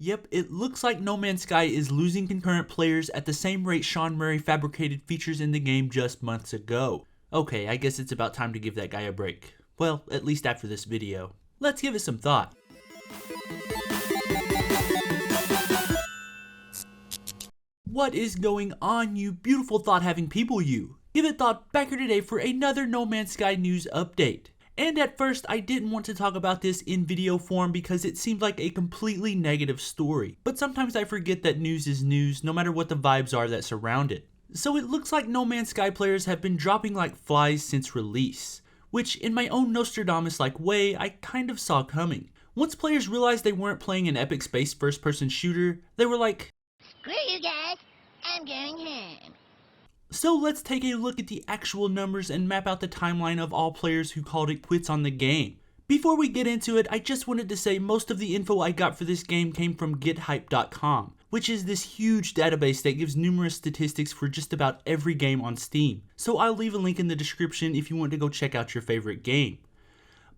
Yep, it looks like No Man's Sky is losing concurrent players at the same rate Sean Murray fabricated features in the game just months ago. Okay, I guess it's about time to give that guy a break. Well, at least after this video. Let's give it some thought. What is going on, you beautiful thought-having people, you? Give it thought back here today for another No Man's Sky news update. And at first, I didn't want to talk about this in video form because it seemed like a completely negative story. But sometimes I forget that news is news, no matter what the vibes are that surround it. So it looks like No Man's Sky players have been dropping like flies since release, which in my own Nostradamus-like way, I kind of saw coming. Once players realized they weren't playing an epic space first-person shooter, they were like, "Screw you guys, I'm going home." So let's take a look at the actual numbers and map out the timeline of all players who called it quits on the game. Before we get into it, I just wanted to say most of the info I got for this game came from gethype.com, which is this huge database that gives numerous statistics for just about every game on Steam. So I'll leave a link in the description if you want to go check out your favorite game.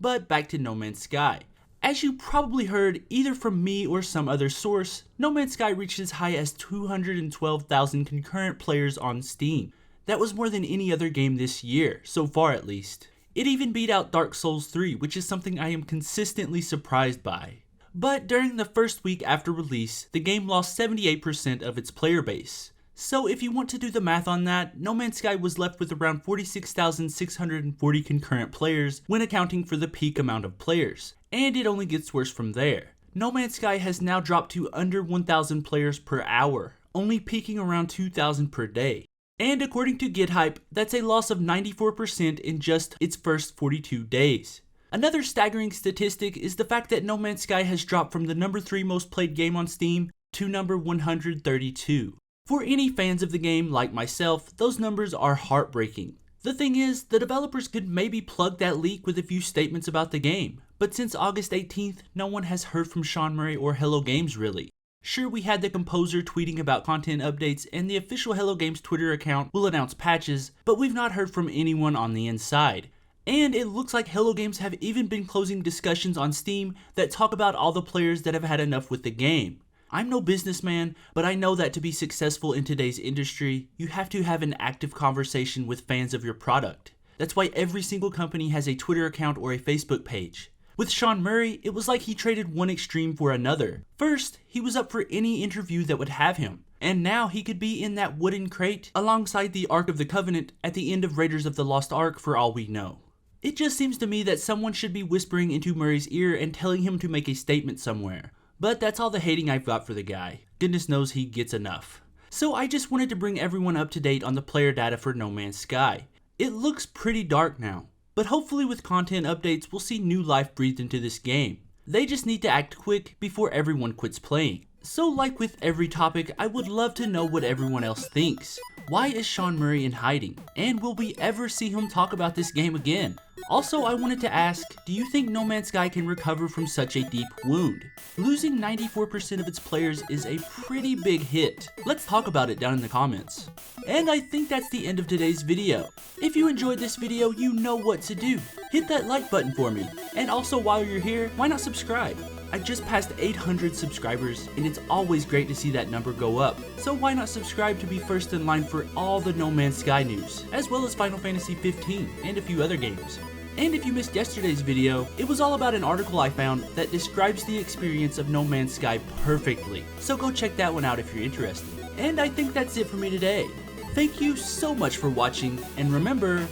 But back to No Man's Sky. As you probably heard either from me or some other source, No Man's Sky reached as high as 212,000 concurrent players on Steam. That was more than any other game this year, so far at least. It even beat out Dark Souls 3, which is something I am consistently surprised by. But during the first week after release, the game lost 78% of its player base. So if you want to do the math on that, No Man's Sky was left with around 46,640 concurrent players when accounting for the peak amount of players. And it only gets worse from there. No Man's Sky has now dropped to under 1,000 players per hour, only peaking around 2,000 per day. And according to GetHype, that's a loss of 94% in just its first 42 days. Another staggering statistic is the fact that No Man's Sky has dropped from the number 3 most played game on Steam to number 132. For any fans of the game like myself, those numbers are heartbreaking. The thing is, the developers could maybe plug that leak with a few statements about the game, but since August 18th, no one has heard from Sean Murray or Hello Games really. Sure, we had the composer tweeting about content updates and the official Hello Games Twitter account will announce patches, but we've not heard from anyone on the inside. And it looks like Hello Games have even been closing discussions on Steam that talk about all the players that have had enough with the game. I'm no businessman, but I know that to be successful in today's industry, you have to have an active conversation with fans of your product. That's why every single company has a Twitter account or a Facebook page. With Sean Murray, it was like he traded one extreme for another. First, he was up for any interview that would have him, and now he could be in that wooden crate alongside the Ark of the Covenant at the end of Raiders of the Lost Ark for all we know. It just seems to me that someone should be whispering into Murray's ear and telling him to make a statement somewhere. But that's all the hating I've got for the guy. Goodness knows he gets enough. So I just wanted to bring everyone up to date on the player data for No Man's Sky. It looks pretty dark now, but hopefully with content updates we'll see new life breathed into this game. They just need to act quick before everyone quits playing. So like with every topic, I would love to know what everyone else thinks. Why is Sean Murray in hiding? And will we ever see him talk about this game again? Also, I wanted to ask, do you think No Man's Sky can recover from such a deep wound? Losing 94% of its players is a pretty big hit. Let's talk about it down in the comments. And I think that's the end of today's video. If you enjoyed this video, you know what to do. Hit that like button for me. And also while you're here, why not subscribe? I just passed 800 subscribers, and it's always great to see that number go up. So why not subscribe to be first in line for all the No Man's Sky news, as well as Final Fantasy 15 and a few other games. And if you missed yesterday's video, it was all about an article I found that describes the experience of No Man's Sky perfectly. So go check that one out if you're interested. And I think that's it for me today. Thank you so much for watching, and remember,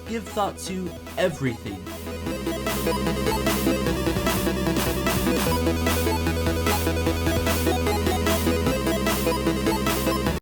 give thought to everything.